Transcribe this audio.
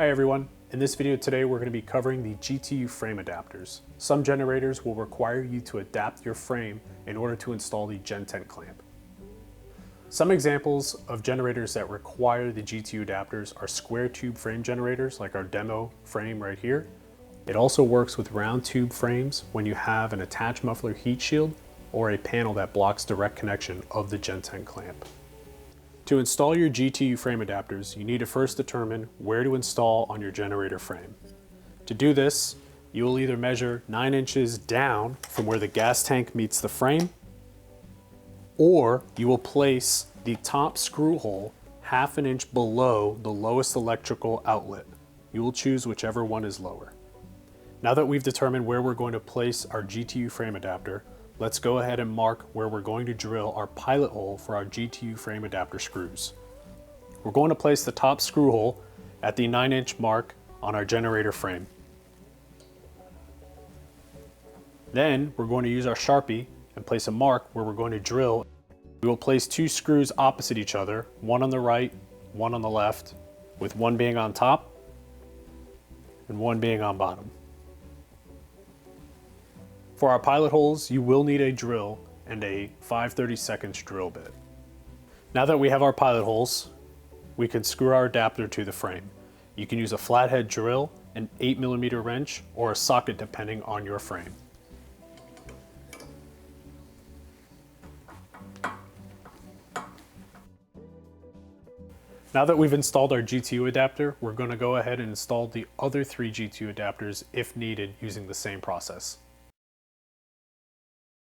Hi everyone. In this video today we're going to be covering the GTU frame adapters. Some generators will require you to adapt your frame in order to install the Gen 10 clamp. Some examples of generators that require the GTU adapters are square tube frame generators like our demo frame right here. It also works with round tube frames when you have an attached muffler heat shield or a panel that blocks direct connection of the Gen 10 clamp. To install your GTU frame adapters, you need to first determine where to install on your generator frame. To do this, you will either measure 9 inches down from where the gas tank meets the frame, or you will place the top screw hole half an inch below the lowest electrical outlet. You will choose whichever one is lower. Now that we've determined where we're going to place our GTU frame adapter, let's go ahead and mark where we're going to drill our pilot hole for our GTU frame adapter screws. We're going to place the top screw hole at the 9-inch mark on our generator frame. Then we're going to use our Sharpie and place a mark where we're going to drill. We will place 2 screws opposite each other, one on the right, one on the left, with one being on top and one being on bottom. For our pilot holes, you will need a drill and a 5/32 drill bit. Now that we have our pilot holes, we can screw our adapter to the frame. You can use a flathead drill, an 8mm wrench, or a socket depending on your frame. Now that we've installed our GTU adapter, we're going to go ahead and install the other 3 GTU adapters if needed using the same process.